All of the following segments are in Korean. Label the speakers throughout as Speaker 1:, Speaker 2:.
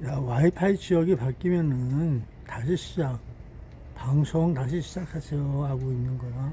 Speaker 1: 야, 와이파이 지역이 바뀌면은 다시 방송 다시 시작하세요 하고 있는 거야.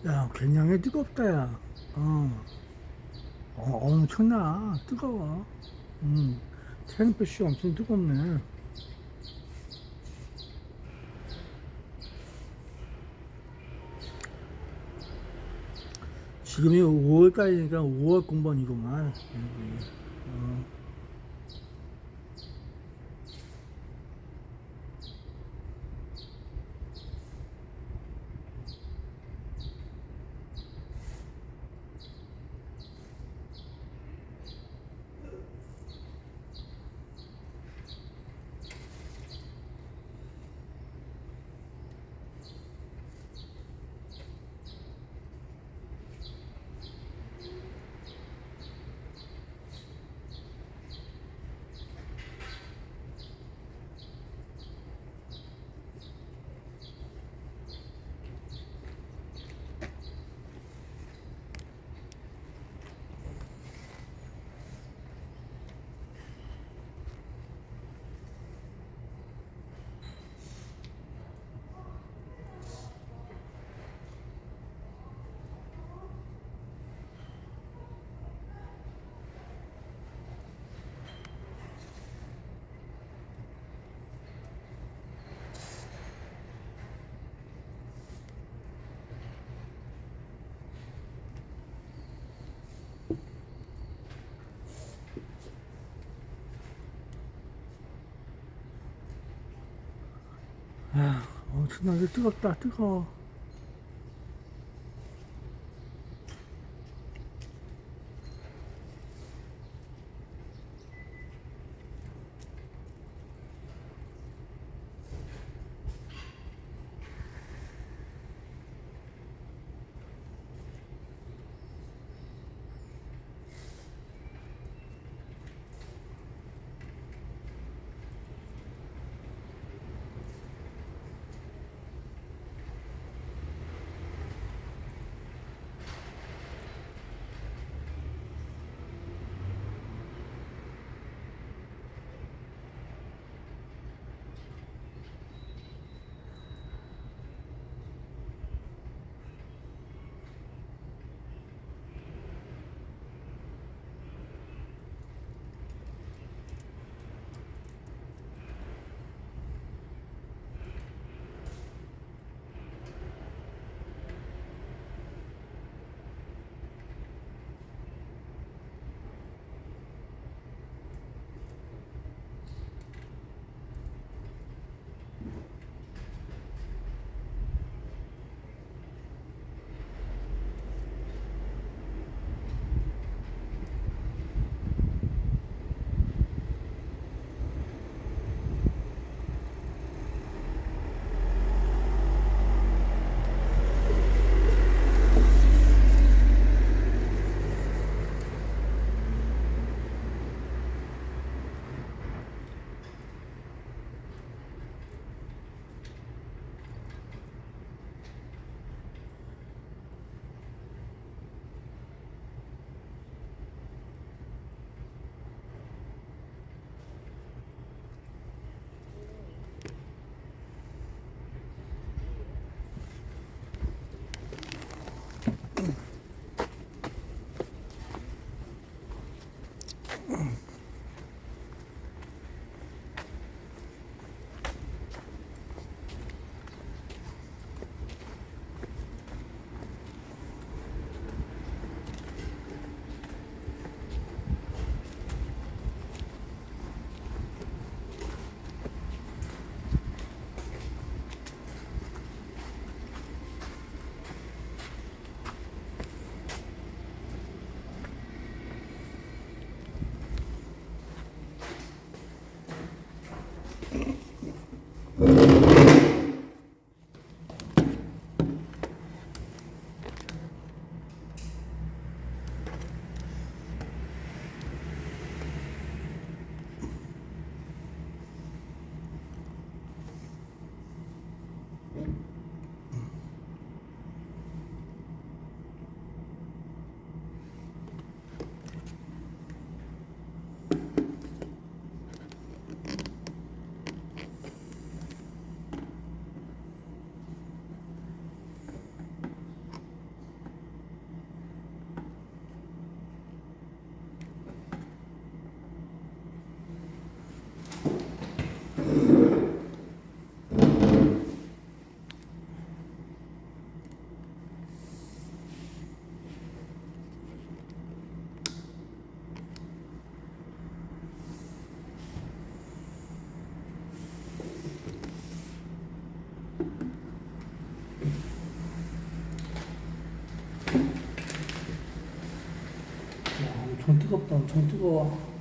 Speaker 1: 야, 굉장히 뜨겁다, 야. 어, 엄청나. 뜨거워. 테는프시 엄청 뜨겁네. 지금이 5월까지니까 5월 공번이구만. 어, 엄청나게 뜨겁다, 뜨거워. 엄청 뜨겁다, 엄청 뜨거워.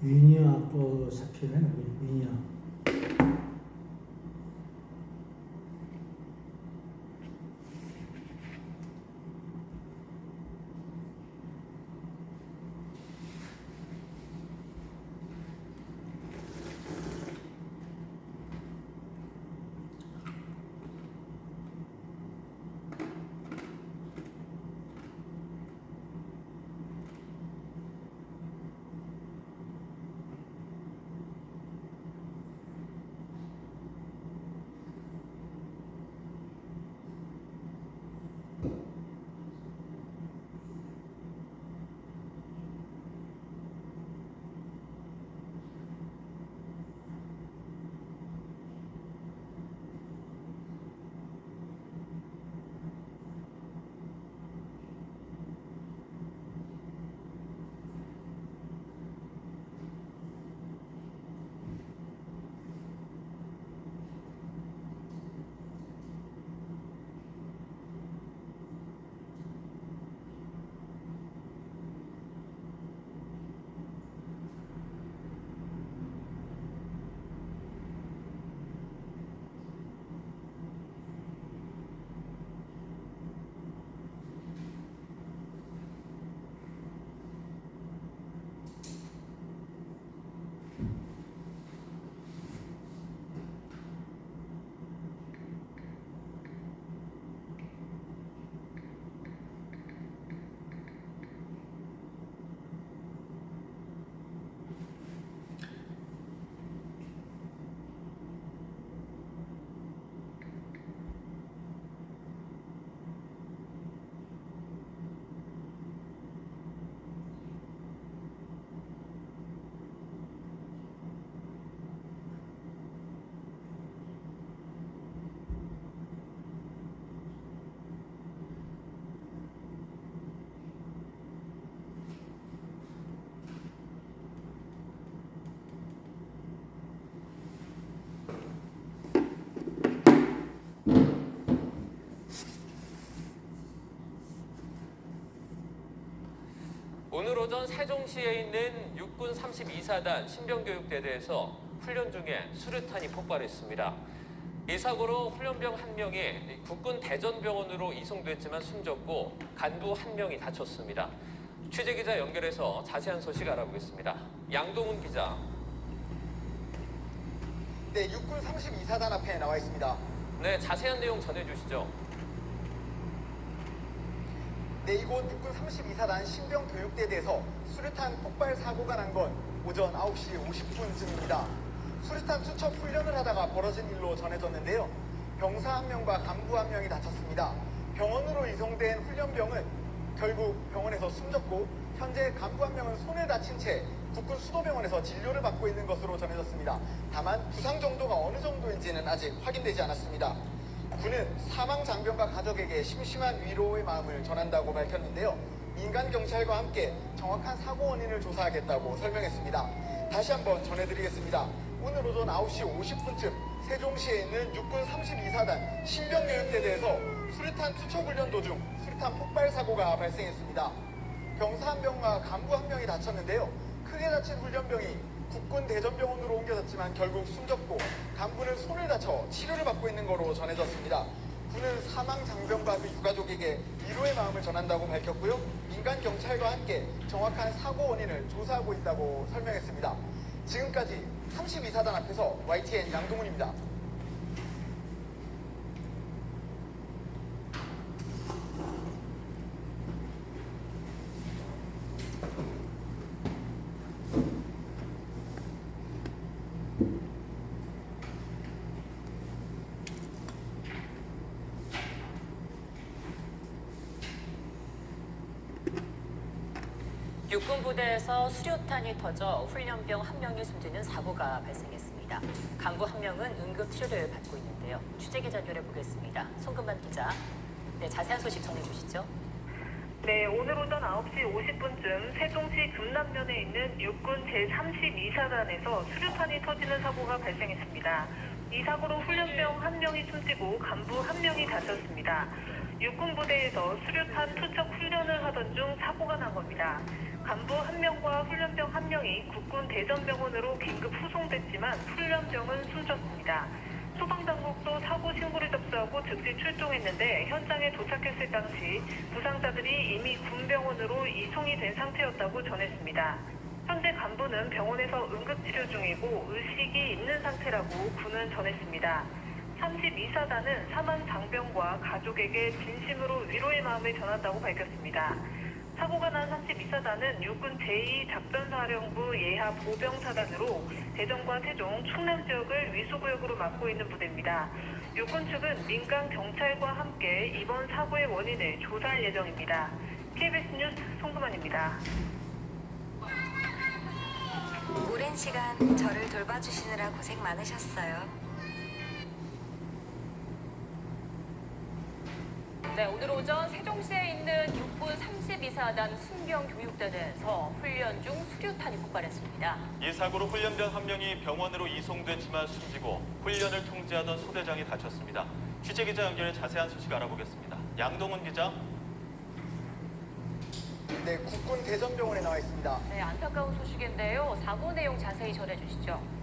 Speaker 1: 위니어 또 잡히네, 위니어.
Speaker 2: 오늘 오전 세종시에 있는 육군 32사단 신병교육대대에서 훈련 중에 수류탄이 폭발했습니다. 이 사고로 훈련병 1명이 국군 대전병원으로 이송됐지만 숨졌고 간부 1명이 다쳤습니다. 취재기자 연결해서 자세한 소식 알아보겠습니다. 양동훈 기자.
Speaker 3: 네, 육군 32사단 앞에 나와 있습니다.
Speaker 2: 네, 자세한 내용 전해주시죠.
Speaker 3: 네, 이곳 육군 32사단 신병교육대대에서 수류탄 폭발 사고가 난 건 오전 9시 50분쯤입니다. 수류탄 투척 훈련을 하다가 벌어진 일로 전해졌는데요. 병사 1명과 간부 1명이 다쳤습니다. 병원으로 이송된 훈련병은 결국 병원에서 숨졌고 현재 간부 1명은 손을 다친 채 국군 수도병원에서 진료를 받고 있는 것으로 전해졌습니다. 다만 부상 정도가 어느 정도인지는 아직 확인되지 않았습니다. 군은 사망 장병과 가족에게 심심한 위로의 마음을 전한다고 밝혔는데요. 민간 경찰과 함께 정확한 사고 원인을 조사하겠다고 설명했습니다. 다시 한번 전해드리겠습니다. 오늘 오전 9시 50분쯤 세종시에 있는 육군 32사단 신병교육대대에서 수류탄 투척 훈련 도중 수류탄 폭발 사고가 발생했습니다. 병사 1명과 간부 1명이 다쳤는데요. 크게 다친 훈련병이 국군 대전병원으로 옮겨졌지만 결국 숨졌고 간부는 손을 다쳐 치료를 받고 있는 거로 전해졌습니다. 군은 사망 장병과 그 유가족에게 위로의 마음을 전한다고 밝혔고요. 민간 경찰과 함께 정확한 사고 원인을 조사하고 있다고 설명했습니다. 지금까지 32사단 앞에서 YTN 양동훈입니다.
Speaker 4: 육군 부대에서 수류탄이 터져 훈련병 1명이 숨지는 사고가 발생했습니다. 간부 1명은 응급 치료를 받고 있는데요. 취재기자 연결해보겠습니다. 송금만 기자. 네, 자세한 소식 전해주시죠.
Speaker 5: 네, 오늘 오전 9시 50분쯤 세종시 금남면에 있는 육군 제32사단에서 수류탄이 터지는 사고가 발생했습니다. 이 사고로 훈련병 1명이 숨지고 간부 1명이 다쳤습니다. 육군 부대에서 수류탄 투척 훈련을 하던 중 사고가 난 겁니다. 간부 1명과 훈련병 1명이 국군 대전병원으로 긴급 후송됐지만 훈련병은 숨졌습니다. 소방당국도 사고 신고를 접수하고 즉시 출동했는데 현장에 도착했을 당시 부상자들이 이미 군병원으로 이송이 된 상태였다고 전했습니다. 현재 간부는 병원에서 응급치료 중이고 의식이 있는 상태라고 군은 전했습니다. 32사단은 사망 장병과 가족에게 진심으로 위로의 마음을 전한다고 밝혔습니다. 사고가 난 32사단은 육군 제2작전사령부 예하 보병사단으로 대전과 세종, 충남 지역을 위수구역으로 맡고 있는 부대입니다. 육군 측은 민간 경찰과 함께 이번 사고의 원인을 조사할 예정입니다. KBS 뉴스 송수만입니다.
Speaker 6: 오랜 시간 저를 돌봐주시느라 고생 많으셨어요.
Speaker 4: 네, 오늘 오전 세종시에 있는 육군 32사단 순병교육대대에서 훈련 중 수류탄이 폭발했습니다.
Speaker 7: 이 사고로 훈련병 1명이 병원으로 이송됐지만 숨지고 훈련을 통제하던 소대장이 다쳤습니다. 취재기자 연결해 자세한 소식 알아보겠습니다. 양동훈 기자.
Speaker 3: 네, 국군 대전병원에 나와 있습니다.
Speaker 4: 네, 안타까운 소식인데요. 사고 내용 자세히 전해주시죠.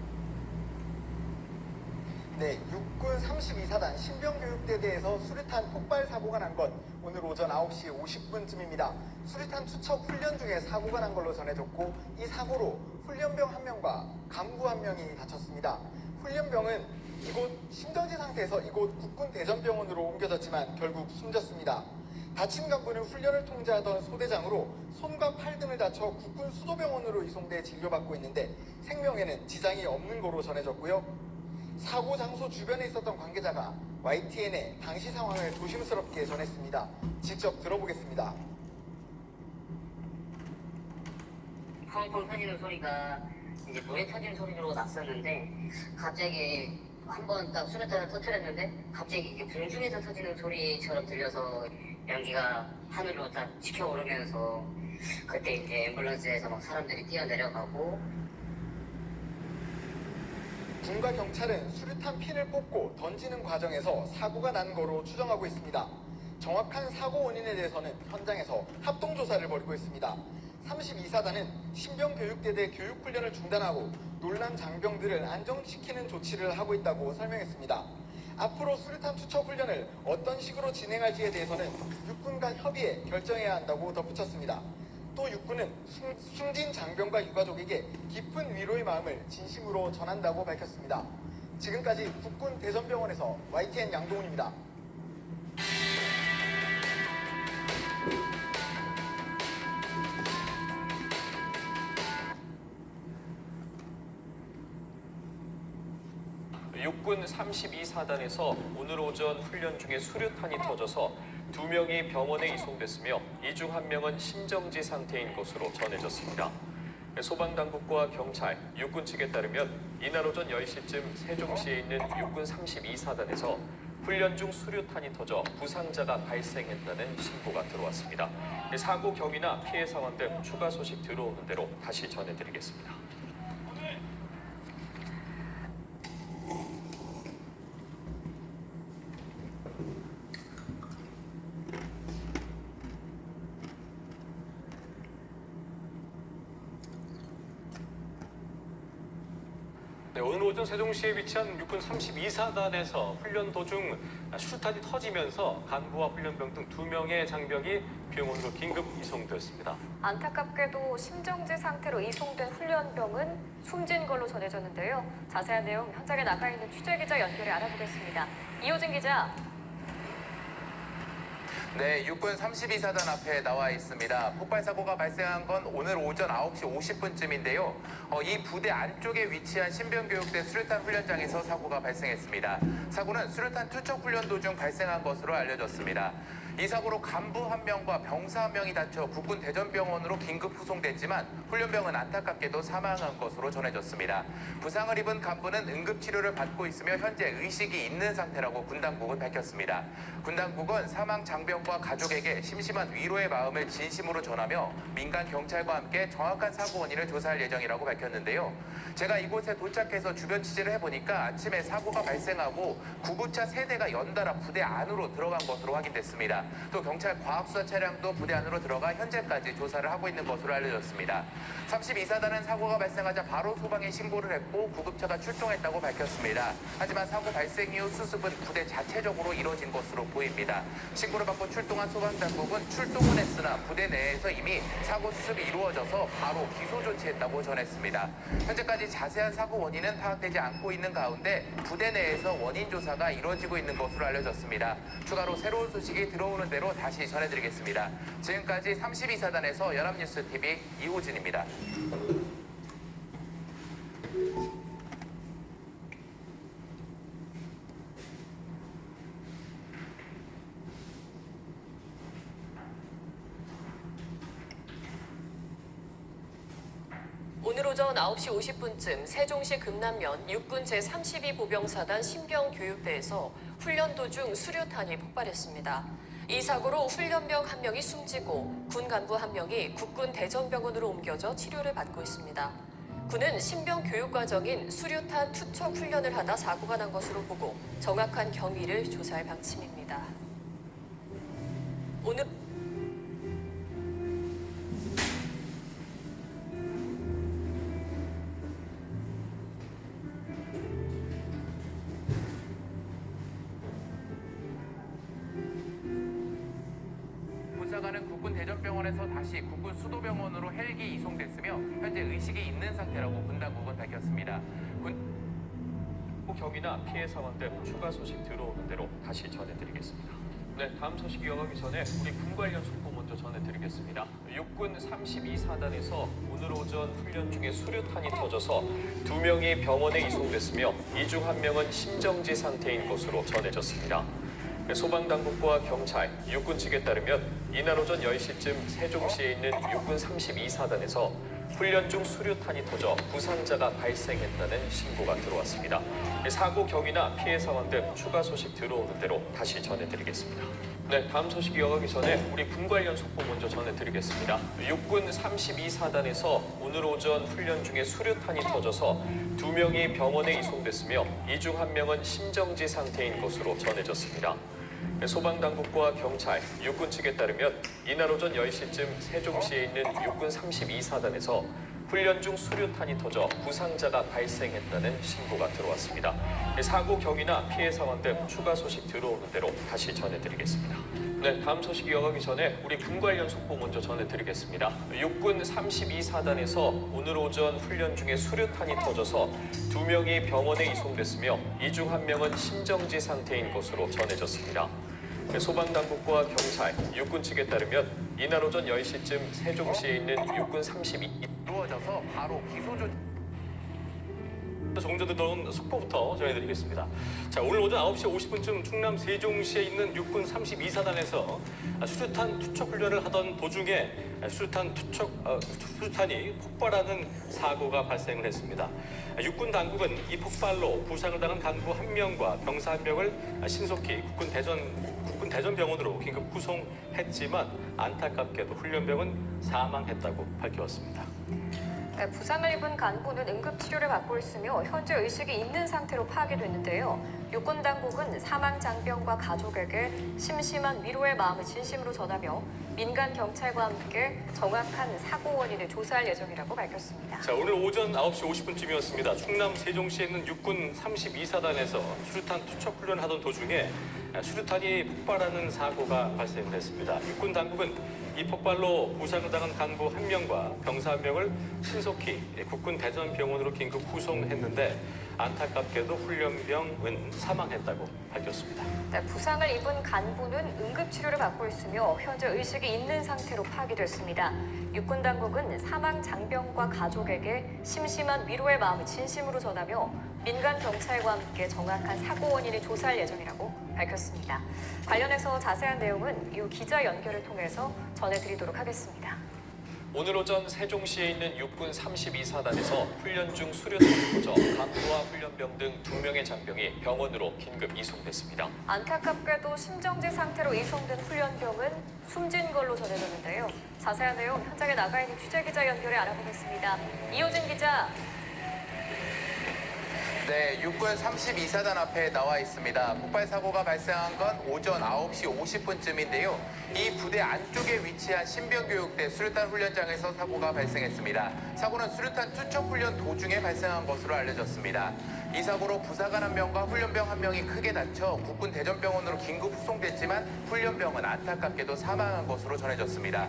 Speaker 3: 네, 육군 32사단 신병교육대대에서 수류탄 폭발 사고가 난 건 오늘 오전 9시 50분쯤입니다. 수류탄 투척 훈련 중에 사고가 난 걸로 전해졌고 이 사고로 훈련병 1명과 간부 1명이 다쳤습니다. 훈련병은 이곳 심정지 상태에서 이곳 국군 대전병원으로 옮겨졌지만 결국 숨졌습니다. 다친 간부는 훈련을 통제하던 소대장으로 손과 팔 등을 다쳐 국군 수도병원으로 이송돼 진료받고 있는데 생명에는 지장이 없는 거로 전해졌고요. 사고 장소 주변에 있었던 관계자가 YTN에 당시 상황을 조심스럽게 전했습니다. 직접 들어보겠습니다.
Speaker 8: 펑펑 터지는 소리가 이제 불에 터지는 소리로 났었는데 갑자기 한번 딱 수류탄을 터뜨렸는데 갑자기 이게 공중에서 터지는 소리처럼 들려서 연기가 하늘로 딱 치켜오르면서 그때 이제 앰뷸런스에서 막 사람들이 뛰어내려가고
Speaker 3: 군과 경찰은 수류탄 핀을 뽑고 던지는 과정에서 사고가 난 거로 추정하고 있습니다. 정확한 사고 원인에 대해서는 현장에서 합동조사를 벌이고 있습니다. 32사단은 신병교육대대 교육훈련을 중단하고 놀란 장병들을 안정시키는 조치를 하고 있다고 설명했습니다. 앞으로 수류탄 투척 훈련을 어떤 식으로 진행할지에 대해서는 육군과 협의해 결정해야 한다고 덧붙였습니다. 또 육군은 숨진 장병과 유가족에게 깊은 위로의 마음을 진심으로 전한다고 밝혔습니다. 지금까지 국군 대전병원에서 YTN 양동훈입니다.
Speaker 2: 육군 32사단에서 오늘 오전 훈련 중에 수류탄이 터져서 2명이 병원에 이송됐으며 이 중 1명은 심정지 상태인 것으로 전해졌습니다. 소방당국과 경찰, 육군 측에 따르면 이날 오전 10시쯤 세종시에 있는 육군 32사단에서 훈련 중 수류탄이 터져 부상자가 발생했다는 신고가 들어왔습니다. 사고 경위나 피해 상황 등 추가 소식 들어오는 대로 다시 전해드리겠습니다.
Speaker 7: 네, 오늘 오전 세종시에 위치한 육군 32사단에서 훈련 도중 수류탄이 터지면서 간부와 훈련병 등 2명의 장병이 병원으로 긴급 이송됐습니다.
Speaker 9: 안타깝게도 심정지 상태로 이송된 훈련병은 숨진 걸로 전해졌는데요. 자세한 내용 현장에 나가 있는 취재기자 연결해 알아보겠습니다. 이호진 기자.
Speaker 10: 네, 육군 32사단 앞에 나와 있습니다. 폭발 사고가 발생한 건 오늘 오전 9시 50분쯤인데요. 이 부대 안쪽에 위치한 신병교육대 수류탄 훈련장에서 사고가 발생했습니다. 사고는 수류탄 투척 훈련 도중 발생한 것으로 알려졌습니다. 이 사고로 간부 1명과 병사 1명이 다쳐 국군 대전병원으로 긴급 후송됐지만 훈련병은 안타깝게도 사망한 것으로 전해졌습니다. 부상을 입은 간부는 응급치료를 받고 있으며 현재 의식이 있는 상태라고 군 당국은 밝혔습니다. 군 당국은 사망 장병과 가족에게 심심한 위로의 마음을 진심으로 전하며 민간 경찰과 함께 정확한 사고 원인을 조사할 예정이라고 밝혔는데요. 제가 이곳에 도착해서 주변 취재를 해보니까 아침에 사고가 발생하고 구급차 3대가 연달아 부대 안으로 들어간 것으로 확인됐습니다. 있습니다. 또 경찰 과학수사 차량도 부대 안으로 들어가 현재까지 조사를 하고 있는 것으로 알려졌습니다. 32사단은 사고가 발생하자 바로 소방에 신고를 했고 구급차가 출동했다고 밝혔습니다. 하지만 사고 발생 이후 수습은 부대 자체적으로 이뤄진 것으로 보입니다. 신고를 받고 출동한 소방당국은 출동은 했으나 부대 내에서 이미 사고 수습이 이루어져서 바로 기소 조치했다고 전했습니다. 현재까지 자세한 사고 원인은 파악되지 않고 있는 가운데 부대 내에서 원인 조사가 이루어지고 있는 것으로 알려졌습니다. 추가로 새로운 소식이 들어오는 대로 다시 전해드리겠습니다. 지금까지 32사단에서 연합뉴스TV 이호진입니다.
Speaker 11: 오늘 오전 9시 50분쯤 세종시 금남면 육군 제32보병사단 신병교육대에서 훈련 도중 수류탄이 폭발했습니다. 이 사고로 훈련병 1명이 숨지고 군 간부 1명이 국군 대전병원으로 옮겨져 치료를 받고 있습니다. 군은 신병 교육 과정인 수류탄 투척 훈련을 하다 사고가 난 것으로 보고 정확한 경위를 조사할 방침입니다. 오늘
Speaker 10: 부사관은 국군 대전병원에서 다시 국군 수도병원으로 헬기 이송됐으며 현재 의식이 있는 상태라고 군 당국은 밝혔습니다.
Speaker 2: 경위나 피해 상황 등 추가 소식 들어오는 대로 다시 전해드리겠습니다. 네, 다음 소식 이어가기 전에 우리 군 관련 속보 먼저 전해드리겠습니다. 육군 32사단에서 오늘 오전 훈련 중에 수류탄이 터져서 2명이 병원에 이송됐으며 이 중 1명은 심정지 상태인 것으로 전해졌습니다. 소방당국과 경찰, 육군 측에 따르면 이날 오전 10시쯤 세종시에 있는 육군 32사단에서 훈련 중 수류탄이 터져 부상자가 발생했다는 신고가 들어왔습니다. 사고 경위나 피해 상황 등 추가 소식 들어오는 대로 다시 전해드리겠습니다. 네, 다음 소식 이어가기 전에 우리 군 관련 속보 먼저 전해드리겠습니다. 육군 32사단에서 오늘 오전 훈련 중에 수류탄이 터져서 2명이 병원에 이송됐으며 이 중 1명은 심정지 상태인 것으로 전해졌습니다. 소방당국과 경찰, 육군 측에 따르면 이날 오전 10시쯤 세종시에 있는 육군 32사단에서 훈련 중 수류탄이 터져 부상자가 발생했다는 신고가 들어왔습니다. 사고 경위나 피해 상황 등 추가 소식 들어오는 대로 다시 전해드리겠습니다. 네, 다음 소식 이어가기 전에 우리 군 관련 속보 먼저 전해드리겠습니다. 육군 32사단에서 오늘 오전 훈련 중에 수류탄이 터져서 2명이 병원에 이송됐으며 이 중 1명은 심정지 상태인 것으로 전해졌습니다. 소방당국과 경찰, 육군 측에 따르면 이날 오전 10시쯤 세종시에 있는 육군 32
Speaker 10: 이루어져서 바로 기소 조치.
Speaker 7: 조금 전에 들어온 속보부터 전해드리겠습니다. 자, 오늘 오전 9시 50분쯤 충남 세종시에 있는 육군 32사단에서 수류탄 투척 훈련을 하던 도중에 수류탄이 폭발하는 사고가 발생을 했습니다. 육군 당국은 이 폭발로 부상을 당한 간부 1명과 병사 1명을 신속히 국군 대전병원으로 긴급 후송했지만 안타깝게도 훈련병은 사망했다고 밝혔습니다.
Speaker 9: 네, 부상을 입은 간부는 응급치료를 받고 있으며 현재 의식이 있는 상태로 파악이 됐는데요. 육군 당국은 사망 장병과 가족에게 심심한 위로의 마음을 진심으로 전하며 민간 경찰과 함께 정확한 사고 원인을 조사할 예정이라고 밝혔습니다.
Speaker 7: 자, 오늘 오전 9시 50분쯤이었습니다. 충남 세종시에 있는 육군 32사단에서 수류탄 투척 훈련을 하던 도중에 수류탄이 폭발하는 사고가 발생했습니다. 육군 당국은 이 폭발로 부상을 당한 간부 1명과 병사 1명을 신속히 국군 대전병원으로 긴급 후송했는데 안타깝게도 훈련병은 사망했다고 밝혔습니다.
Speaker 9: 네, 부상을 입은 간부는 응급치료를 받고 있으며 현재 의식이 있는 상태로 파악이 됐습니다. 육군 당국은 사망 장병과 가족에게 심심한 위로의 마음을 진심으로 전하며 민간 경찰과 함께 정확한 사고 원인을 조사할 예정이라고 밝혔습니다. 관련해서 자세한 내용은 이후 기자 연결을 통해서 전해드리도록 하겠습니다.
Speaker 2: 오늘 오전 세종시에 있는 육군 32사단에서 훈련 중 수류탄이 터져 간부와 훈련병 등 2명의 장병이 병원으로 긴급 이송됐습니다.
Speaker 9: 안타깝게도 심정지 상태로 이송된 훈련병은 숨진 걸로 전해졌는데요. 자세한 내용 현장에 나가 있는 취재기자 연결해 알아보겠습니다. 이호진 기자.
Speaker 10: 네, 육군 32사단 앞에 나와 있습니다. 폭발 사고가 발생한 건 오전 9시 50분쯤인데요. 이 부대 안쪽에 위치한 신병교육대 수류탄 훈련장에서 사고가 발생했습니다. 사고는 수류탄 투척 훈련 도중에 발생한 것으로 알려졌습니다. 이 사고로 부사관 1명과 훈련병 1명이 크게 다쳐 국군 대전병원으로 긴급 후송됐지만 훈련병은 안타깝게도 사망한 것으로 전해졌습니다.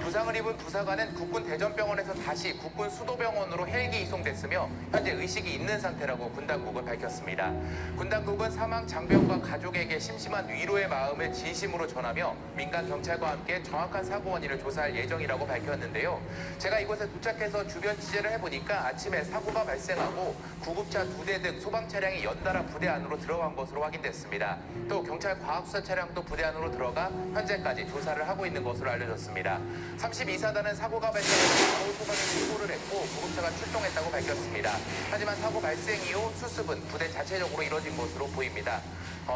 Speaker 10: 부상을 입은 부사관은 국군 대전병원에서 다시 국군 수도병원으로 헬기 이송됐으며 현재 의식이 있는 상태라고 군 당국은 밝혔습니다. 군 당국은 사망 장병과 가족에게 심심한 위로의 마음을 진심으로 전하며 민간 경찰과 함께 정확한 사고 원인을 조사할 예정이라고 밝혔는데요. 제가 이곳에 도착해서 주변 취재를 해보니까 아침에 사고가 발생하고 구급차 2대 등 소방 차량이 연달아 부대 안으로 들어간 것으로 확인됐습니다. 또 경찰 과학수사 차량도 부대 안으로 들어가 현재까지 조사를 하고 있는 것으로 알려졌습니다. 32사단은 사고가 발생해서 바로 소방에 신고를 했고 구급차가 출동했다고 밝혔습니다. 하지만 사고 발생 이후 수습은 부대 자체적으로 이뤄진 것으로 보입니다.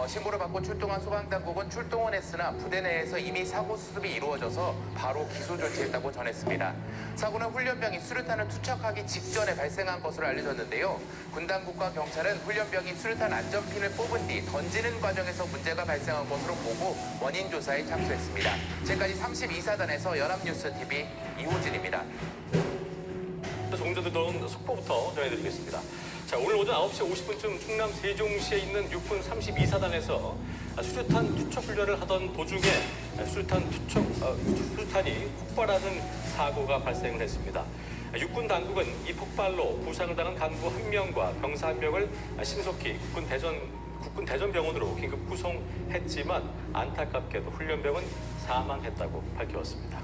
Speaker 10: 신고를 받고 출동한 소방당국은 출동은 했으나 부대 내에서 이미 사고 수습이 이루어져서 바로 기소 조치했다고 전했습니다. 사고는 훈련병이 수류탄을 투척하기 직전에 발생한 것으로 알려졌는데요. 군 당국과 경찰은 훈련병이 수류탄 안전핀을 뽑은 뒤 던지는 과정에서 문제가 발생한 것으로 보고 원인 조사에 착수했습니다. 지금까지 32사단에서 연합뉴스TV 이호진입니다.
Speaker 7: 조금 전에 들어온 속보부터 전해드리겠습니다. 자, 오늘 오전 9시 50분쯤 충남 세종시에 있는 육군 32사단에서 수류탄 투척 훈련을 하던 도중에 수류탄이 폭발하는 사고가 발생을 했습니다. 육군 당국은 이 폭발로 부상을 당한 간부 1명과 병사 1명을 신속히 국군 대전병원으로 긴급 후송했지만 안타깝게도 훈련병은 사망했다고 밝혔습니다.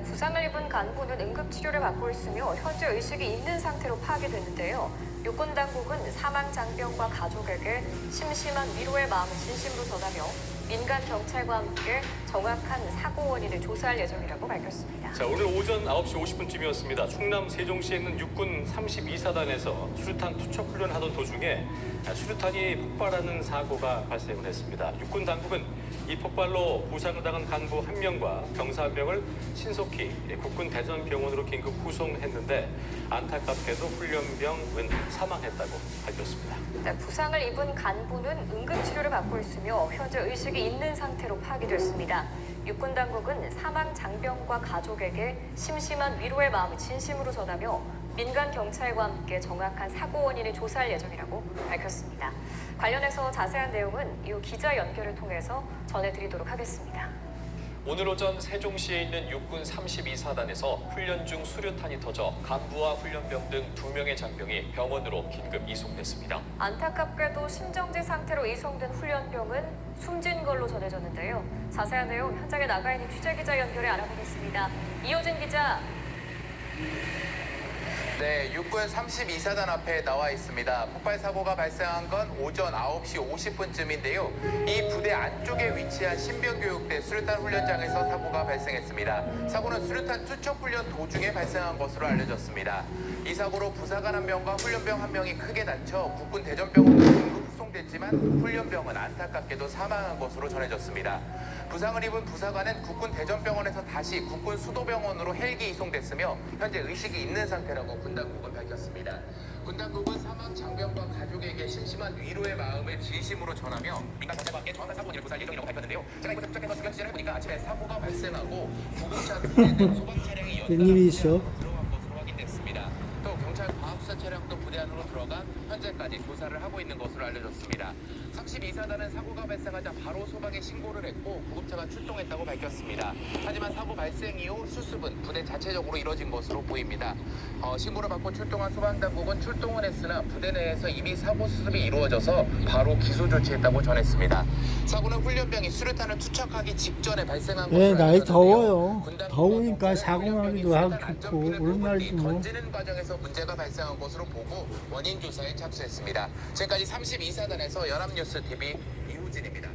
Speaker 9: 부상을 입은 간부는 응급치료를 받고 있으며 현재 의식이 있는 상태로 파악됐는데요. 육군 당국은 사망 장병과 가족에게 심심한 위로의 마음을 진심으로 전하며 민간 경찰과 함께 정확한 사고 원인을 조사할 예정이라고 밝혔습니다.
Speaker 7: 자, 오늘 오전 9시 50분쯤이었습니다. 충남 세종시에 있는 육군 32사단에서 수류탄 투척 훈련하던 도중에 수류탄이 폭발하는 사고가 발생을 했습니다. 육군 당국은 이 폭발로 부상을 당한 간부 1명과 병사 1명을 신속히 국군 대전병원으로 긴급 후송했는데 안타깝게도 훈련병은 사망했다고 밝혔습니다.
Speaker 9: 부상을 입은 간부는 응급치료를 받고 있으며 현재 의식이 있는 상태로 파악됐습니다. 육군 당국은 사망 장병과 가족에게 심심한 위로의 마음을 진심으로 전하며 민간 경찰과 함께 정확한 사고 원인을 조사할 예정이라고 밝혔습니다. 관련해서 자세한 내용은 이후 기자 연결을 통해서 전해드리도록 하겠습니다.
Speaker 2: 오늘 오전 세종시에 있는 육군 32사단에서 훈련 중 수류탄이 터져 간부와 훈련병 등 2명의 장병이 병원으로 긴급 이송됐습니다.
Speaker 9: 안타깝게도 심정지 상태로 이송된 훈련병은 숨진 걸로 전해졌는데요. 자세한 내용 현장에 나가 있는 취재기자 연결해 알아보겠습니다. 이호진 기자.
Speaker 10: 네, 육군 32사단 앞에 나와 있습니다. 폭발 사고가 발생한 건 오전 9시 50분쯤인데요. 이 부대 안쪽에 위치한 신병교육대 수류탄 훈련장에서 사고가 발생했습니다. 사고는 수류탄 투척 훈련 도중에 발생한 것으로 알려졌습니다. 이 사고로 부사관 1명과 훈련병 1명이 크게 다쳐 국군 대전병원으로 긴급 후송됐지만 훈련병은 안타깝게도 사망한 것으로 전해졌습니다. 부상을 입은 부사관은 국군 대전병원에서 다시 국군 수도병원으로 헬기 이송됐으며 현재 의식이 있는 상태라고 군 당국은 밝혔습니다. 군 당국은 사망 장병과 가족에게 심심한 위로의 마음을 진심으로 전하며 민간 경찰과 함께 정확한 사고 원인을 조사할 예정이라고 밝혔는데요. 제가 이곳에 도착해서 주변 취재를 해보니까 아침에 사고가 발생하고 구급차 2대 등 소방 차량이
Speaker 1: 웬일이 있어?
Speaker 10: 들어간 것으로 확인됐습니다. 또 경찰 과학수사 차량도 부대 안으로 들어가 현재까지 조사를 하고 있는 것으로 알려졌습니다. 32사단은 사고가 발생하자 바로 소방에 신고를 했고 구급차가 출동했다고 밝혔습니다. 하지만 사고 발생 이후 수습은 부대 자체적으로 이뤄진 것으로 보입니다. 신고를 받고 출동한 소방당국은 출동은 했으나 부대 내에서 이미 사고 수습이 이루어져서 바로 기소 조치했다고 전했습니다. 사고는 훈련병이 수류탄을 투척하기 직전에 발생한 것으로
Speaker 1: 날이
Speaker 10: 알려졌는데요.
Speaker 1: 더워요.
Speaker 10: 군 당국은
Speaker 1: 더우니까
Speaker 10: 폭발
Speaker 1: 사고 나기도
Speaker 10: 훈련병이
Speaker 1: 하고
Speaker 10: 수류탄
Speaker 1: 좋고
Speaker 10: 안전핀을
Speaker 1: 오는
Speaker 10: 뽑은
Speaker 1: 날이지
Speaker 10: 뒤
Speaker 1: 뭐.
Speaker 10: 던지는 과정에서 문제가 발생한 것으로 보고 원인 조사에 착수했습니다. 지금까지 32사단에서 연합뉴스TV 이호진입니다.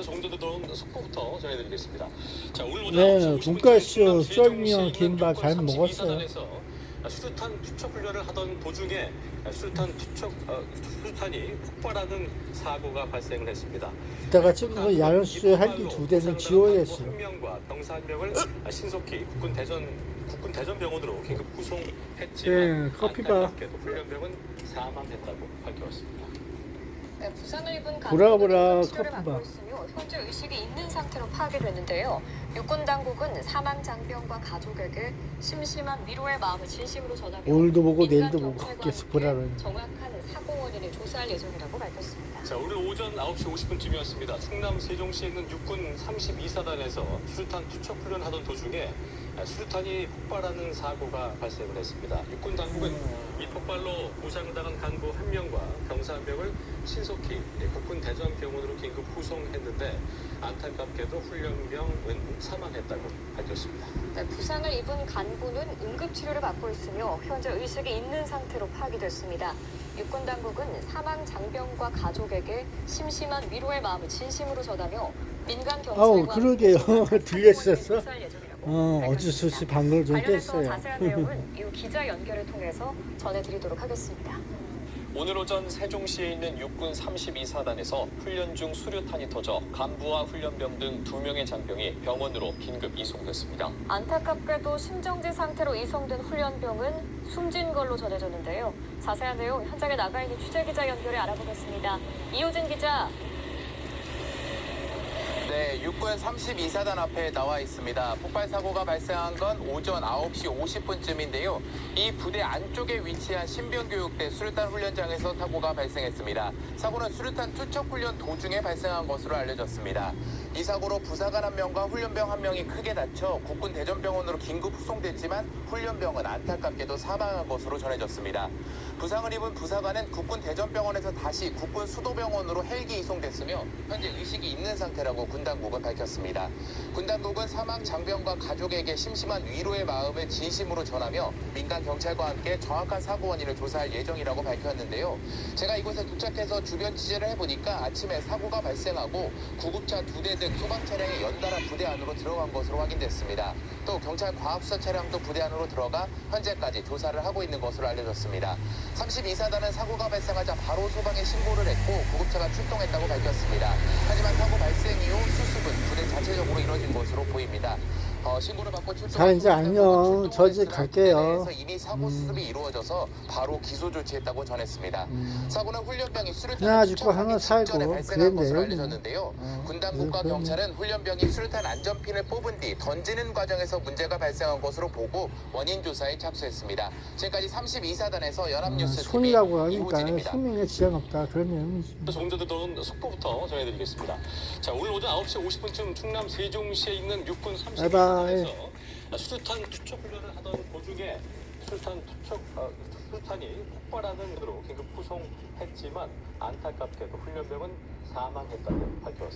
Speaker 7: 조금 전에 들어온 속보부터 전해드리겠습니다. 자, 오늘 오전
Speaker 1: 네,
Speaker 7: 9시 50분
Speaker 1: 돈가스,
Speaker 7: 충남 세종시에
Speaker 1: 썰면,
Speaker 7: 있는
Speaker 1: 김밥 잘
Speaker 7: 육군
Speaker 1: 먹었어요.
Speaker 7: 32사단에서 수류탄 투척 훈련을 하던 도중에 수류탄이 폭발하는 사고가 발생을 했습니다.
Speaker 1: 이따가 찍은 야연수 헬기 2대는 지워야 했어요.
Speaker 7: 1명과 병사 1명을 신속히 국군 국군 대전병원으로 긴급 후송했지만
Speaker 1: 네, 커피바.
Speaker 7: 안타깝게도 훈련병은 사망했다고 밝혀왔습니다.
Speaker 9: 네, 부상을 입은
Speaker 1: 보라,
Speaker 9: 간부는 치료를
Speaker 1: 커피바.
Speaker 9: 받고 있으며 현재 의식이 있는 상태로 파악이 됐는데요. 육군 당국은 사망 장병과 가족에게 심심한 위로의 마음을 진심으로 전하며
Speaker 1: 오늘도 보고
Speaker 9: 민간
Speaker 1: 내일도 보고
Speaker 9: 경찰과
Speaker 1: 계속
Speaker 9: 함께
Speaker 1: 보라는.
Speaker 9: 정확한 사고 원인을 조사할 예정이라고 밝혔습니다.
Speaker 7: 자, 오늘 오전 9시 50분쯤이었습니다. 충남 세종시에 있는 육군 32사단에서 수류탄 투척 훈련하던 도중에 수류탄이 폭발하는 사고가 발생을 했습니다. 육군 당국은 이 폭발로 부상당한 간부 1명과 병사 1명을 신속히 국군 대전병원으로 긴급 후송했는데 안타깝게도 훈련병은 사망했다고 밝혔습니다.
Speaker 9: 네, 부상을 입은 간부는 응급치료를 받고 있으며 현재 의식이 있는 상태로 파악이 됐습니다. 육군 당국은 사망 장병과 가족에게 심심한 위로의 마음을 진심으로 전하며 민간 경찰과
Speaker 1: 아우, 그러게요.
Speaker 9: 함께
Speaker 1: 들렸었어?
Speaker 9: 조사할 예정이라고
Speaker 1: 어쩔 수 없이 방송을 좀
Speaker 9: 관련해서
Speaker 1: 뗐어요.
Speaker 9: 자세한 내용은 이후 기자 연결을 통해서 전해드리도록 하겠습니다.
Speaker 2: 오늘 오전 세종시에 있는 육군 32사단에서 훈련 중 수류탄이 터져 간부와 훈련병 등 2명의 장병이 병원으로 긴급 이송됐습니다.
Speaker 9: 안타깝게도 심정지 상태로 이송된 훈련병은 숨진 걸로 전해졌는데요. 자세한 내용 현장에 나가 있는 취재기자 연결해 알아보겠습니다. 이호진 기자.
Speaker 10: 네, 육군 32사단 앞에 나와 있습니다. 폭발 사고가 발생한 건 오전 9시 50분쯤인데요. 이 부대 안쪽에 위치한 신병교육대 수류탄 훈련장에서 사고가 발생했습니다. 사고는 수류탄 투척 훈련 도중에 발생한 것으로 알려졌습니다. 이 사고로 부사관 1명과 훈련병 1명이 크게 다쳐 국군 대전병원으로 긴급 후송됐지만 훈련병은 안타깝게도 사망한 것으로 전해졌습니다. 부상을 입은 부사관은 국군 대전병원에서 다시 국군 수도병원으로 헬기 이송됐으며 현재 의식이 있는 상태라고 군 당국은 밝혔습니다. 군 당국은 사망 장병과 가족에게 심심한 위로의 마음을 진심으로 전하며 민간 경찰과 함께 정확한 사고 원인을 조사할 예정이라고 밝혔는데요. 제가 이곳에 도착해서 주변 취재를 해보니까 아침에 사고가 발생하고 구급차 2대 등 소방 차량이 연달아 부대 안으로 들어간 것으로 확인됐습니다. 또 경찰 과학수사 차량도 부대 안으로 들어가 현재까지 조사를 하고 있는 것으로 알려졌습니다. 32사단은 사고가 발생하자 바로 소방에 신고를 했고 구급차가 출동했다고 밝혔습니다. 하지만 사고 발생 이후 수습은 부대 자체적으로 이뤄진 것으로 보입니다. 신고를 받고
Speaker 1: 자, 이제 안녕. 저 이제 갈게요.
Speaker 10: 이미 사고 수습이 이루어져서 바로 기소 조치했다고 전했습니다. 사고는 훈련병이
Speaker 1: 하나
Speaker 10: 수류탄을
Speaker 1: 죽고 하나
Speaker 10: 투척하기 직전에
Speaker 1: 살고
Speaker 10: 발생한 것으로
Speaker 1: 그랬네요.
Speaker 10: 알려졌는데요. 군 당국과
Speaker 1: 그랬네.
Speaker 10: 경찰은 훈련병이 수류탄 안전핀을 뽑은 뒤 던지는 과정에서 문제가 발생한 것으로 보고 원인 조사에 착수했습니다. 지금까지 32사단에서 연합뉴스
Speaker 1: 손이라고
Speaker 10: TV
Speaker 1: 하니까
Speaker 10: 이호진입니다.
Speaker 1: 생명에 지장 없다. 그런 내용이지.
Speaker 7: 조금 전에 들어온 속보부터 전해드리겠습니다. 자, 오늘 오전 9시 50분쯤 충남 세종시에 있는 육군 32사단에서 수류탄 투척 훈련을 하던 도중에 수류탄이 폭발하는 으로 긴급 후송했지만 안타깝게도 훈련병은 사망했다고 밝혀왔습니다.